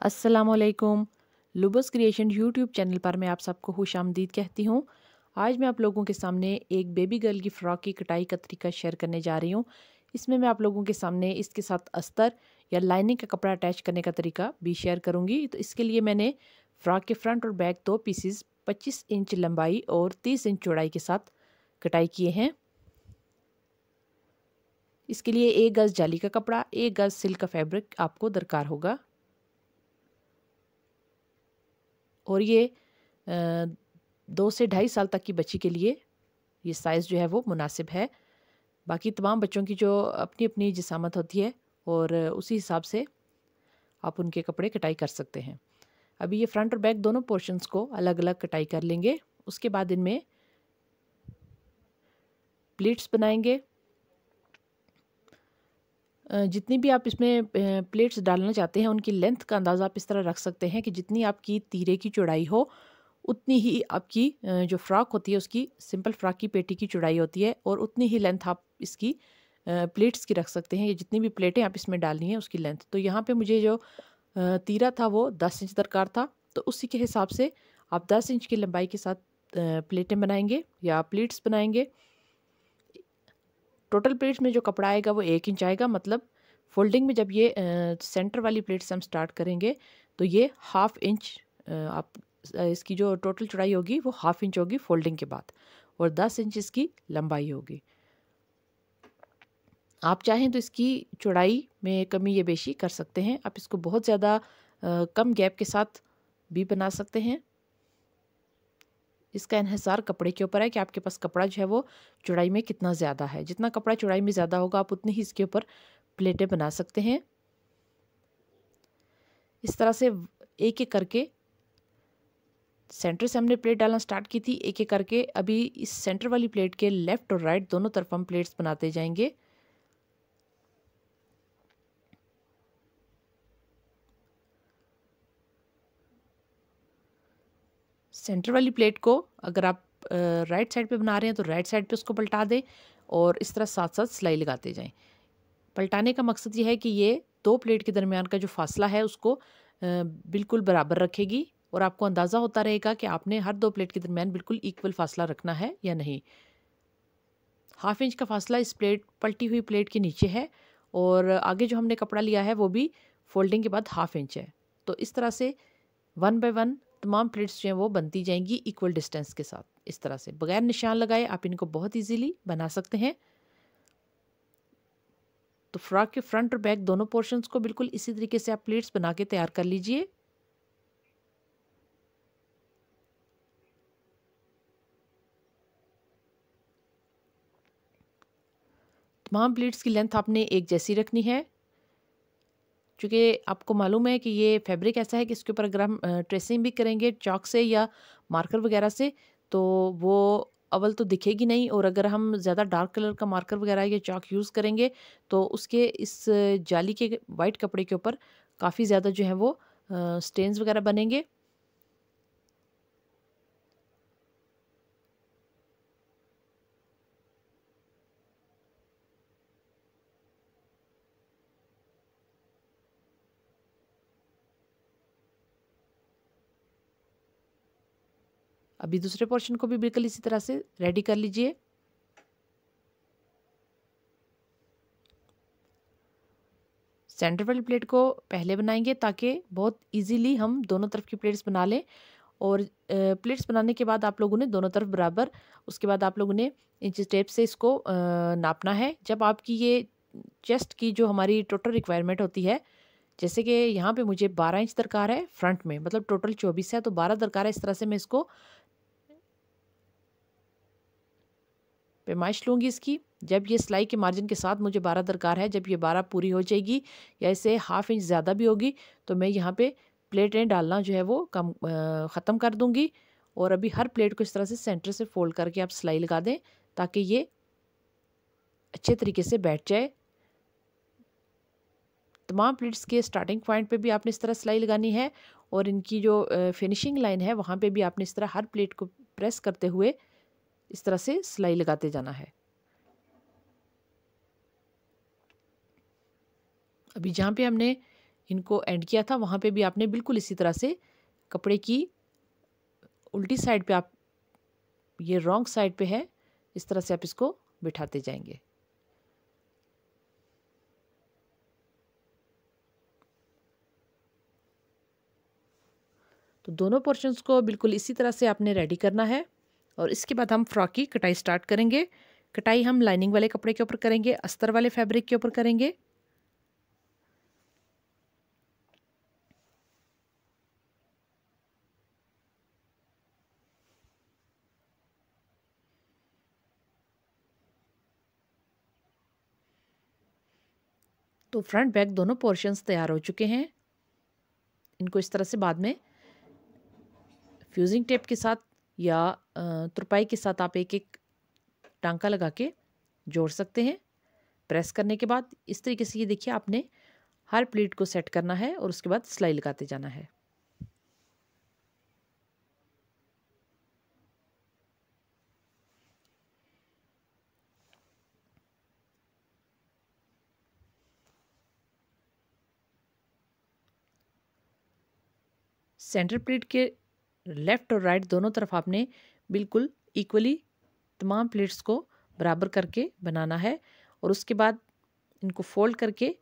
अस्सलामुअलैकुम। लुबस creation YouTube channel पर मैं आप सबको खुशामदीद कहती हूँ। आज मैं आप लोगों के सामने एक बेबी गर्ल की फ़्रॉक की कटाई का तरीका शेयर करने जा रही हूँ। इसमें मैं आप लोगों के सामने इसके साथ अस्तर या लाइनिंग का कपड़ा अटैच करने का तरीका भी शेयर करूँगी। तो इसके लिए मैंने फ़्रॉक के फ्रंट और बैक दो पीसेस 25 इंच लंबाई और 30 इंच चौड़ाई के साथ कटाई किए हैं। इसके लिए 1 गज़ जाली का कपड़ा, 1 गज़ सिल्क का फैब्रिक आपको दरकार होगा। और ये 2 से ढाई साल तक की बच्ची के लिए ये साइज़ जो है वो मुनासिब है। बाकी तमाम बच्चों की जो अपनी-अपनी जिसामत होती है और उसी हिसाब से आप उनके कपड़े कटाई कर सकते हैं। अभी ये फ्रंट और बैक दोनों पोर्शंस को अलग-अलग कटाई कर लेंगे। उसके बाद इनमें प्लीट्स बनाएँगे। जितनी भी आप इसमें प्लेट्स डालना चाहते हैं उनकी लेंथ का अंदाज़ा आप इस तरह रख सकते हैं कि जितनी आपकी तीरे की चौड़ाई हो उतनी ही आपकी जो फ़्रॉक होती है उसकी सिंपल फ़्रॉक की पेटी की चौड़ाई होती है और उतनी ही लेंथ आप इसकी प्लेट्स की रख सकते हैं। ये जितनी भी प्लेटें आप इसमें डालनी है उसकी लेंथ। तो यहाँ पे मुझे जो तीरा था वो 10 इंच दरकार था, तो उसी के हिसाब से आप 10 इंच की लंबाई के साथ प्लेटें बनाएँगे या प्लीट्स बनाएँगे। टोटल प्लेट्स में जो कपड़ा आएगा वो 1 इंच आएगा, मतलब फ़ोल्डिंग में जब ये सेंटर वाली प्लेट से हम स्टार्ट करेंगे तो ये हाफ़ इंच आप इसकी जो टोटल चौड़ाई होगी वो हाफ़ इंच होगी फ़ोल्डिंग के बाद और 10 इंच इसकी लंबाई होगी। आप चाहें तो इसकी चौड़ाई में कमी या बेशी कर सकते हैं। आप इसको बहुत ज़्यादा कम गैप के साथ भी बना सकते हैं। इसका इन्हिसार कपड़े के ऊपर है कि आपके पास कपड़ा जो है वो चौड़ाई में कितना ज़्यादा है। जितना कपड़ा चौड़ाई में ज़्यादा होगा आप उतनी ही इसके ऊपर प्लेटें बना सकते हैं। इस तरह से एक-एक करके सेंटर से हमने प्लेट डालना स्टार्ट की थी, एक-एक करके अभी इस सेंटर वाली प्लेट के लेफ़्ट और राइट दोनों तरफ हम प्लेट्स बनाते जाएँगे। सेंटर वाली प्लेट को अगर आप राइट साइड पे बना रहे हैं तो राइट साइड पे उसको पलटा दें और इस तरह साथ-साथ सिलाई लगाते जाएँ। पलटाने का मकसद ये है कि ये 2 प्लेट के दरमियान का जो फ़ासला है उसको बिल्कुल बराबर रखेगी और आपको अंदाज़ा होता रहेगा कि आपने हर 2 प्लेट के दरमियान बिल्कुल इक्वल फ़ासला रखना है या नहीं। हाफ़ इंच का फ़ासला इस पलटी हुई प्लेट के नीचे है और आगे जो हमने कपड़ा लिया है वो भी फ़ोल्डिंग के बाद हाफ़ इंच है। तो इस तरह से 1 बाय 1 तमाम प्लेट्स जो हैं वो बनती जाएँगी इक्वल डिस्टेंस के साथ। इस तरह से बगैर निशान लगाए आप इनको बहुत ईज़िली बना सकते हैं। तो फ्रॉक के फ्रंट और बैक दोनों पोर्शंस को बिल्कुल इसी तरीके से आप प्लेट्स बना के तैयार कर लीजिए। तमाम प्लेट्स की लेंथ आपने एक जैसी रखनी है। चूँकि आपको मालूम है कि ये फैब्रिक ऐसा है कि इसके ऊपर अगर हम ट्रेसिंग भी करेंगे चॉक से या मार्कर वगैरह से तो वो अव्वल तो दिखेगी नहीं और अगर हम ज़्यादा डार्क कलर का मार्कर वगैरह या चॉक यूज़ करेंगे तो उसके इस जाली के वाइट कपड़े के ऊपर काफ़ी ज़्यादा जो है वो स्टेन्स वगैरह बनेंगे। अभी दूसरे पोर्शन को भी बिल्कुल इसी तरह से रेडी कर लीजिए। सेंटर वाली प्लेट को पहले बनाएंगे ताकि बहुत इजीली हम दोनों तरफ की प्लेट्स बना लें और प्लेट्स बनाने के बाद आप लोगों ने दोनों तरफ बराबर उसके बाद आप लोगों ने इंच टेप से इसको नापना है। जब आपकी ये चेस्ट की जो हमारी टोटल रिक्वायरमेंट होती है, जैसे कि यहाँ पे मुझे 12 इंच दरकार है फ्रंट में, मतलब टोटल 24 है तो 12 दरकार है। इस तरह से मैं इसको पैमाइश लूँगी इसकी। जब ये सिलाई के मार्जिन के साथ मुझे 12 दरकार है, जब ये 12 पूरी हो जाएगी या इससे हाफ़ इंच ज़्यादा भी होगी तो मैं यहाँ पे प्लेटें डालना जो है वो ख़त्म कर दूँगी और अभी हर प्लेट को इस तरह से सेंटर से फ़ोल्ड करके आप सिलाई लगा दें ताकि ये अच्छे तरीके से बैठ जाए। तमाम प्लेट्स के स्टार्टिंग पॉइंट पे भी आपने इस तरह सिलाई लगानी है और इनकी जो फिनिशिंग लाइन है वहाँ पे भी आपने इस तरह हर प्लेट को प्रेस करते हुए इस तरह से सिलाई लगाते जाना है। अभी जहाँ पे हमने इनको एंड किया था वहाँ पे भी आपने बिल्कुल इसी तरह से कपड़े की उल्टी साइड पे आप, ये रॉन्ग साइड पे है, इस तरह से आप इसको बिठाते जाएंगे। तो दोनों पोर्शंस को बिल्कुल इसी तरह से आपने रेडी करना है। और इसके बाद हम फ्रॉक की कटाई स्टार्ट करेंगे। कटाई हम लाइनिंग वाले कपड़े के ऊपर करेंगे, अस्तर वाले फैब्रिक के ऊपर करेंगे। तो फ्रंट बैक दोनों पोर्शंस तैयार हो चुके हैं। इनको इस तरह से बाद में फ्यूजिंग टेप के साथ या तुरपाई के साथ आप एक एक टांका लगा के जोड़ सकते हैं। प्रेस करने के बाद इस तरीके से ये देखिए आपने हर प्लीट को सेट करना है और उसके बाद सिलाई लगाते जाना है। सेंटर प्लीट के लेफ़्ट और राइट दोनों तरफ आपने बिल्कुल इक्वली तमाम प्लीट्स को बराबर करके बनाना है। और उसके बाद इनको फोल्ड करके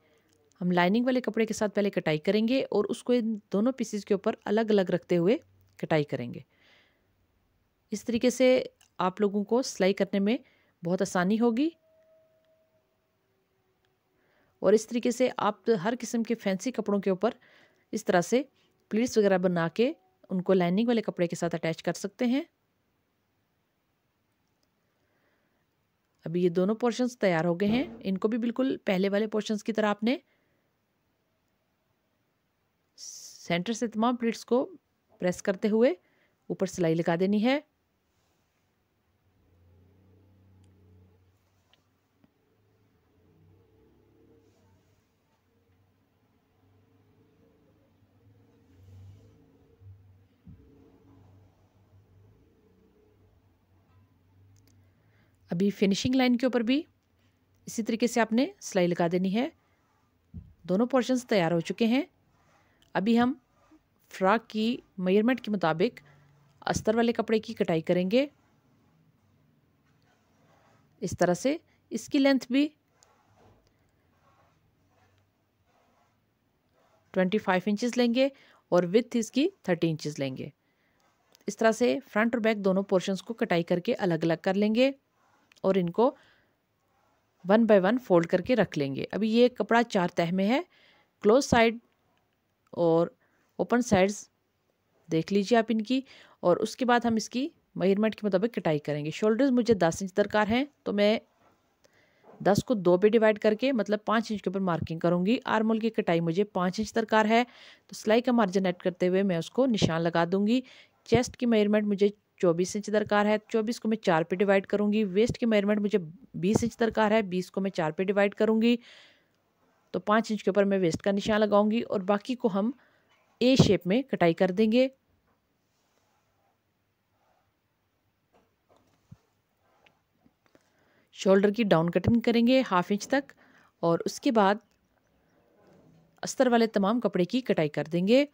हम लाइनिंग वाले कपड़े के साथ पहले कटाई करेंगे और उसको इन दोनों पीसेस के ऊपर अलग अलग रखते हुए कटाई करेंगे। इस तरीके से आप लोगों को सिलाई करने में बहुत आसानी होगी। और इस तरीके से आप हर किस्म के फैंसी कपड़ों के ऊपर इस तरह से प्लीट्स वगैरह बना के उनको लाइनिंग वाले कपड़े के साथ अटैच कर सकते हैं। अभी ये दोनों पोर्शंस तैयार हो गए हैं। इनको भी बिल्कुल पहले वाले पोर्शंस की तरह आपने सेंटर से तमाम प्लीट्स को प्रेस करते हुए ऊपर सिलाई लगा देनी है। अभी फिनिशिंग लाइन के ऊपर भी इसी तरीके से आपने सिलाई लगा देनी है। दोनों पोर्शंस तैयार हो चुके हैं। अभी हम फ्रॉक की मेजरमेंट के मुताबिक अस्तर वाले कपड़े की कटाई करेंगे। इस तरह से इसकी लेंथ भी 25 इंचेस लेंगे और विड्थ इसकी 30 इंचेस लेंगे। इस तरह से फ्रंट और बैक दोनों पोर्शंस को कटाई करके अलग अलग कर लेंगे और इनको 1 बाय 1 फोल्ड करके रख लेंगे। अभी ये कपड़ा 4 तह में है। क्लोज साइड और ओपन साइड्स देख लीजिए आप इनकी। और उसके बाद हम इसकी मेजरमेंट के मुताबिक कटाई करेंगे। शोल्डर्स मुझे 10 इंच दरकार हैं तो मैं 10 को 2 पे डिवाइड करके मतलब 5 इंच के ऊपर मार्किंग करूंगी। आर्म होल की कटाई मुझे 5 इंच दरकार है तो सिलाई का मार्जिन ऐड करते हुए मैं उसको निशान लगा दूंगी। चेस्ट की मेजरमेंट मुझे 24 इंच दरकार है, 24 को मैं 4 पे डिवाइड करूंगी। वेस्ट की मेजरमेंट मुझे 20 इंच दरकार है, 20 को मैं 4 पे डिवाइड करूंगी तो 5 इंच के ऊपर मैं वेस्ट का निशान लगाऊंगी और बाकी को हम ए शेप में कटाई कर देंगे। शोल्डर की डाउन कटिंग करेंगे 1/2 इंच तक और उसके बाद अस्तर वाले तमाम कपड़े की कटाई कर देंगे।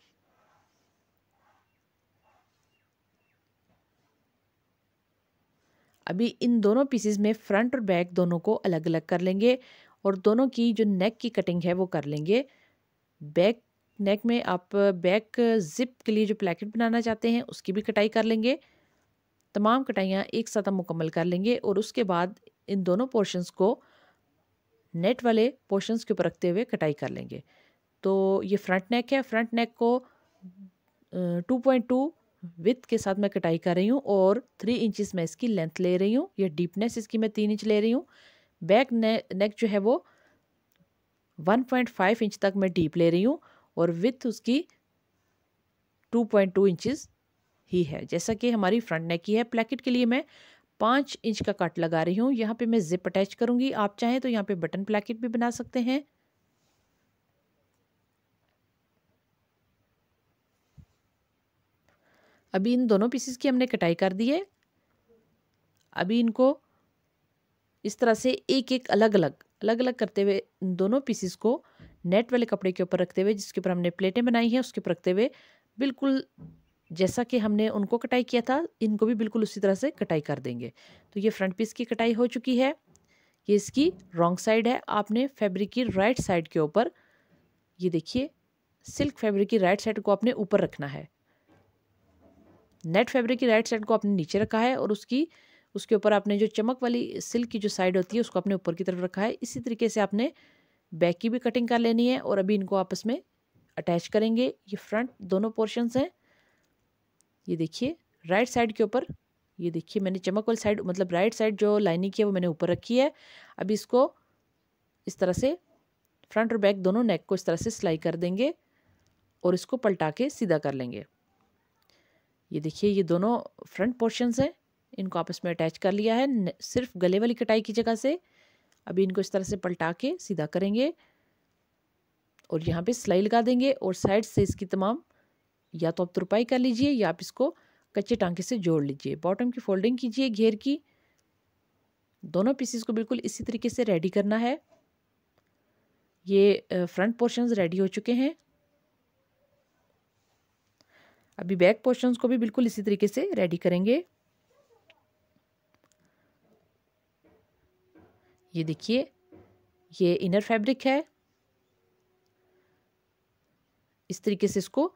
अभी इन दोनों पीसेस में फ्रंट और बैक दोनों को अलग अलग कर लेंगे और दोनों की जो नेक की कटिंग है वो कर लेंगे। बैक नेक में आप बैक जिप के लिए जो प्लेकेट बनाना चाहते हैं उसकी भी कटाई कर लेंगे। तमाम कटाइयाँ एक साथ हम मुकम्मल कर लेंगे और उसके बाद इन दोनों पोर्शंस को नेट वाले पोर्शंस के ऊपर रखते हुए कटाई कर लेंगे। तो ये फ्रंट नेक है। फ्रंट नेक को 2.2 विथ के साथ मैं कटाई कर रही हूँ और 3 इंचेस मैं इसकी लेंथ ले रही हूँ। ये डीपनेस इसकी मैं 3 इंच ले रही हूँ। बैक नेक जो है वो 1.5 इंच तक मैं डीप ले रही हूँ और विथ उसकी 2.2 इंचेस ही है जैसा कि हमारी फ्रंट नेक की है। प्लेकेट के लिए मैं 5 इंच का कट लगा रही हूँ। यहाँ पे मैं जिप अटैच करूँगी। आप चाहें तो यहाँ पे बटन प्लेकेट भी बना सकते हैं। अभी इन दोनों पीसेस की हमने कटाई कर दी है। अभी इनको इस तरह से एक एक अलग अलग करते हुए इन दोनों पीसेस को नेट वाले कपड़े के ऊपर रखते हुए, जिसके ऊपर हमने प्लेटें बनाई हैं उसके ऊपर रखते हुए बिल्कुल जैसा कि हमने उनको कटाई किया था, इनको भी बिल्कुल उसी तरह से कटाई कर देंगे। तो ये फ्रंट पीस की कटाई हो चुकी है। ये इसकी रॉन्ग साइड है। आपने फैब्रिक की राइट साइड के ऊपर, ये देखिए सिल्क फैब्रिक की राइट साइड को आपने ऊपर रखना है, नेट फैब्रिक की राइट साइड को आपने नीचे रखा है, और उसके ऊपर आपने जो चमक वाली सिल्क की जो साइड होती है उसको आपने ऊपर की तरफ रखा है। इसी तरीके से आपने बैक की भी कटिंग कर लेनी है, और अभी इनको आपस में अटैच करेंगे। ये फ्रंट दोनों पोर्शंस हैं। ये देखिए राइट साइड के ऊपर, ये देखिए मैंने चमक वाली साइड मतलब राइट साइड जो लाइनिंग की है वो मैंने ऊपर रखी है। अभी इसको इस तरह से फ्रंट और बैक दोनों नेक को इस तरह से सिलाई कर देंगे और इसको पलटा के सीधा कर लेंगे। ये देखिए ये दोनों फ्रंट पोर्शंस हैं, इनको आपस में अटैच कर लिया है सिर्फ गले वाली कटाई की जगह से। अभी इनको इस तरह से पलटा के सीधा करेंगे और यहाँ पे सिलाई लगा देंगे, और साइड से इसकी तमाम या तो आप तुरपाई कर लीजिए या आप इसको कच्चे टांके से जोड़ लीजिए। बॉटम की फोल्डिंग कीजिए घेर की। दोनों पीसेस को बिल्कुल इसी तरीके से रेडी करना है। ये फ्रंट पोर्शंस रेडी हो चुके हैं। अभी बैक पोर्शंस को भी बिल्कुल इसी तरीके से रेडी करेंगे। ये देखिए ये इनर फैब्रिक है। इस तरीके से इसको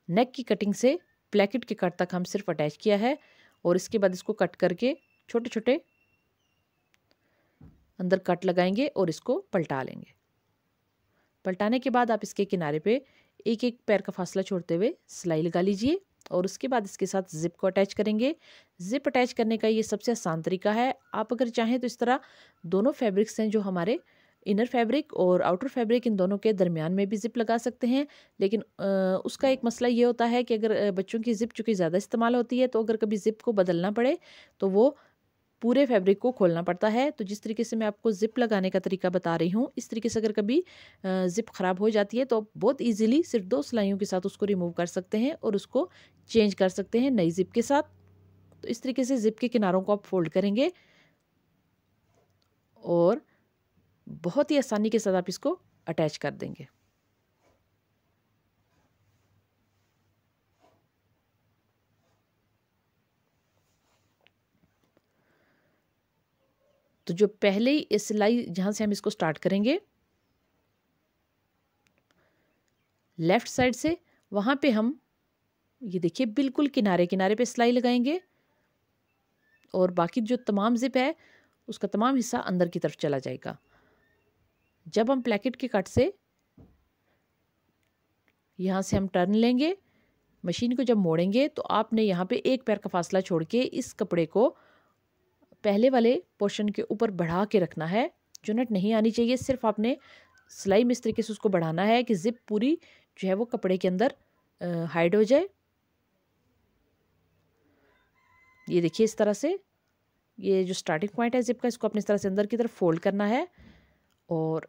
नेक की कटिंग से प्लेकेट के कट तक हम सिर्फ अटैच किया है, और इसके बाद इसको कट करके छोटे छोटे अंदर कट लगाएंगे और इसको पलटा लेंगे। पलटाने के बाद आप इसके किनारे पे एक एक पैर का फासला छोड़ते हुए सिलाई लगा लीजिए, और उसके बाद इसके साथ जिप को अटैच करेंगे। जिप अटैच करने का ये सबसे आसान तरीका है। आप अगर चाहें तो इस तरह दोनों फैब्रिक्स हैं जो हमारे इनर फैब्रिक और आउटर फैब्रिक, इन दोनों के दरमियान में भी जिप लगा सकते हैं, लेकिन उसका एक मसला ये होता है कि अगर बच्चों की जिप चूँकि ज़्यादा इस्तेमाल होती है तो अगर कभी जिप को बदलना पड़े तो वो पूरे फैब्रिक को खोलना पड़ता है। तो जिस तरीके से मैं आपको ज़िप लगाने का तरीका बता रही हूँ, इस तरीके से अगर कभी ज़िप ख़राब हो जाती है तो बहुत ईज़िली सिर्फ 2 सिलाइयों के साथ उसको रिमूव कर सकते हैं और उसको चेंज कर सकते हैं नई ज़िप के साथ। तो इस तरीके से ज़िप के किनारों को आप फोल्ड करेंगे और बहुत ही आसानी के साथ आप इसको अटैच कर देंगे। तो जो पहले ही सिलाई जहाँ से हम इसको स्टार्ट करेंगे लेफ़्ट साइड से, वहाँ पे हम ये देखिए बिल्कुल किनारे किनारे पे सिलाई लगाएंगे, और बाकी जो तमाम ज़िप है उसका तमाम हिस्सा अंदर की तरफ चला जाएगा। जब हम प्लेकेट के कट से यहाँ से हम टर्न लेंगे, मशीन को जब मोड़ेंगे तो आपने यहाँ पे एक पैर का फासला छोड़ के इस कपड़े को पहले वाले पोर्शन के ऊपर बढ़ा के रखना है। चुनट नहीं आनी चाहिए, सिर्फ आपने सिलाई में इस तरीके से उसको बढ़ाना है कि जिप पूरी जो है वो कपड़े के अंदर हाइड हो जाए। ये देखिए इस तरह से ये जो स्टार्टिंग पॉइंट है जिप का, इसको अपने इस तरह से अंदर की तरफ फोल्ड करना है, और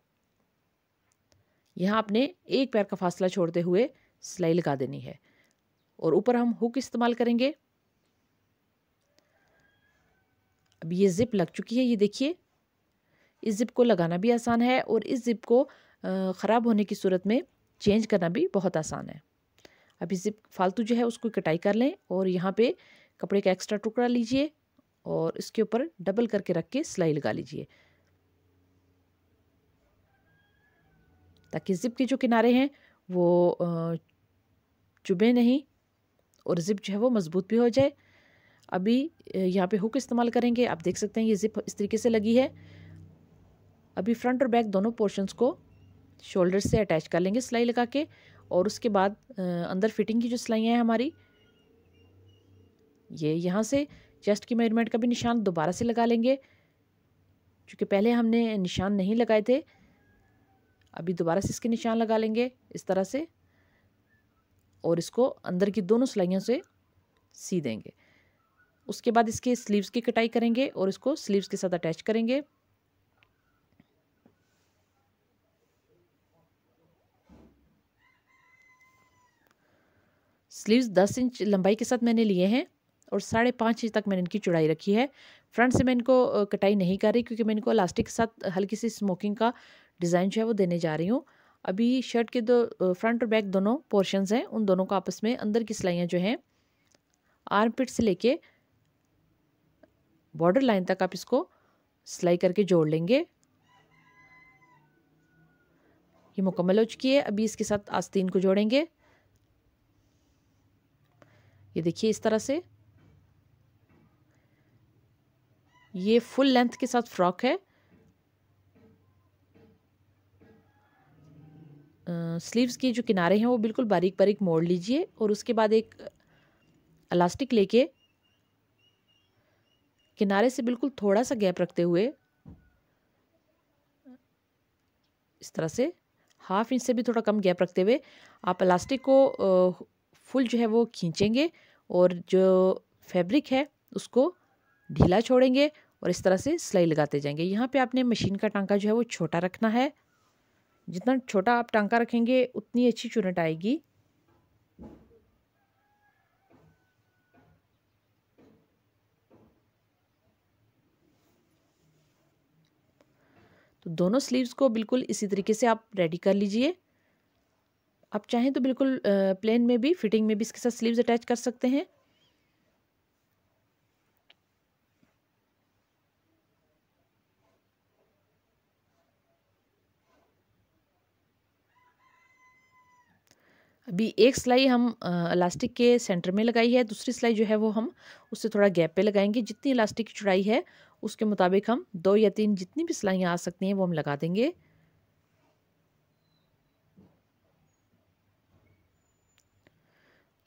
यहाँ आपने एक पैर का फासला छोड़ते हुए सिलाई लगा देनी है, और ऊपर हम हुक इस्तेमाल करेंगे। अब ये जिप लग चुकी है। ये देखिए इस जिप को लगाना भी आसान है, और इस जिप को ख़राब होने की सूरत में चेंज करना भी बहुत आसान है। अब इस जिप फालतू जो है उसको कटाई कर लें, और यहाँ पे कपड़े का एक्स्ट्रा टुकड़ा लीजिए और इसके ऊपर डबल करके रख के सिलाई लगा लीजिए, ताकि जिप के जो किनारे हैं वो चुभे नहीं और जिप जो है वो मज़बूत भी हो जाए। अभी यहाँ पे हुक इस्तेमाल करेंगे। आप देख सकते हैं ये जिप इस तरीके से लगी है। अभी फ्रंट और बैक दोनों पोर्शंस को शोल्डर से अटैच कर लेंगे सिलाई लगा के, और उसके बाद अंदर फिटिंग की जो सिलाइयाँ हैं हमारी, ये यहाँ से चेस्ट की मेजरमेंट का भी निशान दोबारा से लगा लेंगे, क्योंकि पहले हमने निशान नहीं लगाए थे। अभी दोबारा से इसके निशान लगा लेंगे इस तरह से, और इसको अंदर की दोनों सिलाइयों से सी देंगे। उसके बाद इसके स्लीव्स की कटाई करेंगे और इसको स्लीव्स के साथ अटैच करेंगे। स्लीव्स 10 इंच लंबाई के साथ मैंने लिए हैं, और 5.5 इंच तक मैंने इनकी चौड़ाई रखी है। फ्रंट से मैं इनको कटाई नहीं कर रही, क्योंकि मैं इनको इलास्टिक के साथ हल्की सी स्मोकिंग का डिज़ाइन जो है वो देने जा रही हूँ। अभी शर्ट के दो फ्रंट और बैक दोनों पोर्शंस हैं, उन दोनों को आपस में अंदर की सिलाइयाँ जो हैं आर्म पिट से लेके बॉर्डर लाइन तक आप इसको सिलाई करके जोड़ लेंगे। ये मुकम्मल हो चुकी है। अभी इसके साथ आस्तीन को जोड़ेंगे। ये देखिए इस तरह से ये फुल लेंथ के साथ फ्रॉक है। स्लीव्स की जो किनारे हैं वो बिल्कुल बारीक बारीक मोड़ लीजिए और उसके बाद एक इलास्टिक लेके किनारे से बिल्कुल थोड़ा सा गैप रखते हुए इस तरह से ½ इंच से भी थोड़ा कम गैप रखते हुए आप इलास्टिक को फुल जो है वो खींचेंगे और जो फैब्रिक है उसको ढीला छोड़ेंगे और इस तरह से सिलाई लगाते जाएंगे। यहाँ पे आपने मशीन का टांका जो है वो छोटा रखना है। जितना छोटा आप टांका रखेंगे उतनी अच्छी चुनट आएगी। तो दोनों स्लीव्स को बिल्कुल इसी तरीके से आप रेडी कर लीजिए। आप चाहें तो बिल्कुल प्लेन में भी फिटिंग में भी इसके साथ स्लीव्स अटैच कर सकते हैं। अभी एक सिलाई हम इलास्टिक के सेंटर में लगाई है, दूसरी सिलाई जो है वो हम उससे थोड़ा गैप पे लगाएंगे। जितनी इलास्टिक की चौड़ाई है उसके मुताबिक हम 2 या 3 जितनी भी सिलाइयाँ आ सकती हैं वो हम लगा देंगे।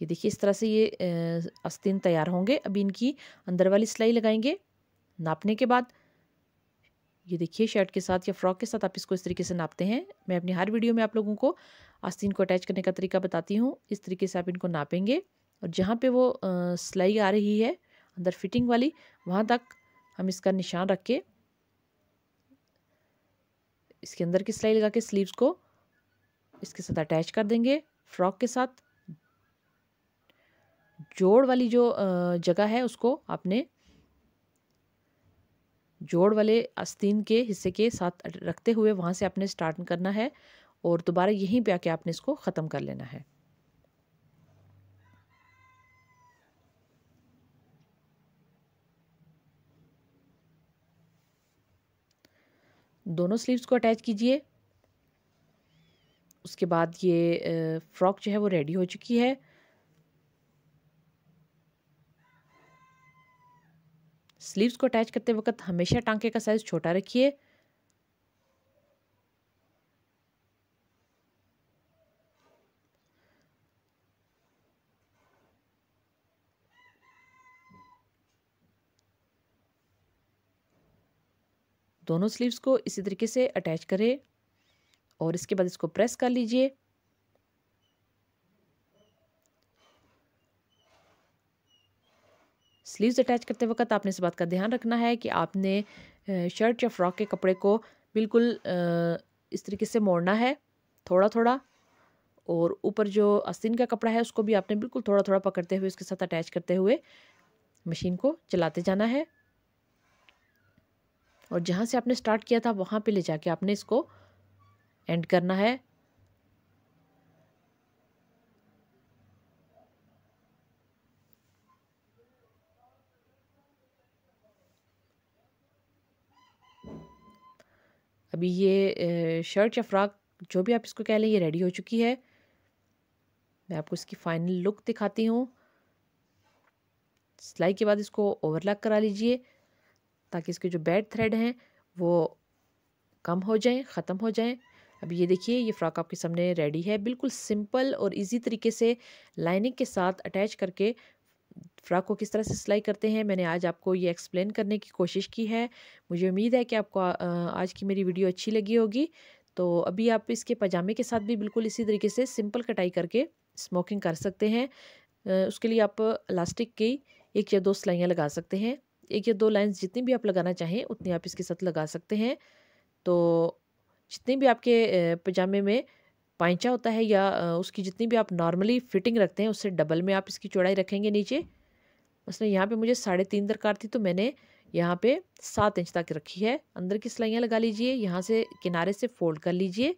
ये देखिए इस तरह से ये आस्तीन तैयार होंगे। अभी इनकी अंदर वाली सिलाई लगाएंगे। नापने के बाद ये देखिए शर्ट के साथ या फ्रॉक के साथ आप इसको इस तरीके से नापते हैं। मैं अपनी हर वीडियो में आप लोगों को आस्तीन को अटैच करने का तरीका बताती हूँ। इस तरीके से आप इनको नापेंगे और जहाँ पे वो सिलाई आ रही है अंदर फिटिंग वाली वहाँ तक हम इसका निशान रख के इसके अंदर की सिलाई लगा के स्लीव्स को इसके साथ अटैच कर देंगे। फ्रॉक के साथ जोड़ वाली जो जगह है उसको आपने जोड़ वाले आस्तीन के हिस्से के साथ रखते हुए वहाँ से आपने स्टार्ट करना है और दोबारा यहीं पे आके आपने इसको ख़त्म कर लेना है। दोनों स्लीव्स को अटैच कीजिए। उसके बाद ये फ्रॉक जो है वो रेडी हो चुकी है। स्लीव्स को अटैच करते वक्त हमेशा टांके का साइज़ छोटा रखिए। दोनों स्लीव्स को इसी तरीके से अटैच करें और इसके बाद इसको प्रेस कर लीजिए। स्लीव्स अटैच करते वक्त आपने इस बात का ध्यान रखना है कि आपने शर्ट या फ्रॉक के कपड़े को बिल्कुल इस तरीके से मोड़ना है थोड़ा थोड़ा और ऊपर जो आस्तीन का कपड़ा है उसको भी आपने बिल्कुल थोड़ा थोड़ा पकड़ते हुए इसके साथ अटैच करते हुए मशीन को चलाते जाना है और जहाँ से आपने स्टार्ट किया था वहाँ पे ले जाके आपने इसको एंड करना है। अभी ये शर्ट या फ्रॉक जो भी आप इसको कह लें ये रेडी हो चुकी है। मैं आपको इसकी फाइनल लुक दिखाती हूँ। सिलाई के बाद इसको ओवरलैप करा लीजिए ताकि इसके जो बैड थ्रेड हैं वो कम हो जाएं, ख़त्म हो जाएं। अभी ये देखिए ये फ़्रॉक आपके सामने रेडी है। बिल्कुल सिंपल और इजी तरीके से लाइनिंग के साथ अटैच करके फ़्रॉक को किस तरह से सिलाई करते हैं मैंने आज आपको ये एक्सप्लेन करने की कोशिश की है। मुझे उम्मीद है कि आपको आज की मेरी वीडियो अच्छी लगी होगी। तो अभी आप इसके पजामे के साथ भी बिल्कुल इसी तरीके से सिंपल कटाई करके स्मोकिंग कर सकते हैं। उसके लिए आप इलास्टिक की 1 या 2 सिलाइयाँ लगा सकते हैं। 1 या 2 लाइन्स जितनी भी आप लगाना चाहें उतनी आप इसके साथ लगा सकते हैं। तो जितनी भी आपके पजामे में पाइंचा होता है या उसकी जितनी भी आप नॉर्मली फिटिंग रखते हैं उससे डबल में आप इसकी चौड़ाई रखेंगे नीचे। मसलन यहाँ पे मुझे 3.5 दरकार थी तो मैंने यहाँ पे 7 इंच तक रखी है। अंदर की सिलाइयाँ लगा लीजिए, यहाँ से किनारे से फोल्ड कर लीजिए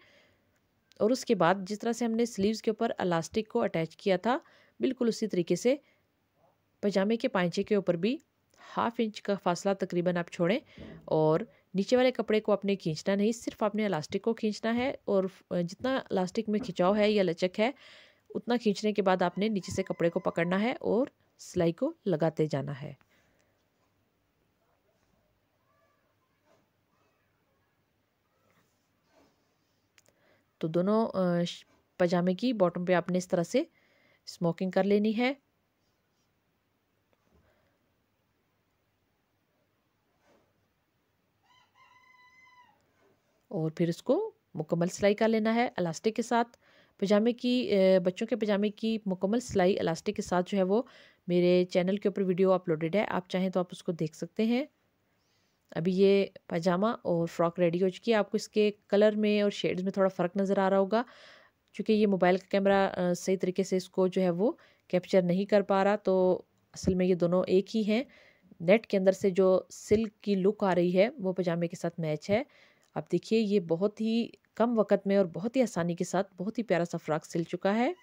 और उसके बाद जिस तरह से हमने स्लीव्स के ऊपर इलास्टिक को अटैच किया था, बिल्कुल उसी तरीके से पजामे के पांचे के ऊपर भी 1/2 इंच का फासला तकरीबन आप छोड़ें और नीचे वाले कपड़े को आपने खींचना नहीं, सिर्फ आपने इलास्टिक को खींचना है और जितना इलास्टिक में खिंचाव है या लचक है उतना खींचने के बाद आपने नीचे से कपड़े को पकड़ना है और सिलाई को लगाते जाना है। तो दोनों पजामे की बॉटम पे आपने इस तरह से स्मोकिंग कर लेनी है। और फिर इसको मुकम्मल सिलाई कर लेना है इलास्टिक के साथ। पजामे की बच्चों के पजामे की मुकम्मल सिलाई इलास्टिक के साथ जो है वो मेरे चैनल के ऊपर वीडियो अपलोडेड है, आप चाहें तो आप उसको देख सकते हैं। अभी ये पजामा और फ्रॉक रेडी हो चुकी है। आपको इसके कलर में और शेड्स में थोड़ा फ़र्क नज़र आ रहा होगा क्योंकि ये मोबाइल का कैमरा सही तरीके से इसको जो है वो कैप्चर नहीं कर पा रहा, तो असल में ये दोनों एक ही हैं। नेट के अंदर से जो सिल्क की लुक आ रही है वो पजामे के साथ मैच है। आप देखिए ये बहुत ही कम वक़्त में और बहुत ही आसानी के साथ बहुत ही प्यारा सा फ्रॉक सिल चुका है।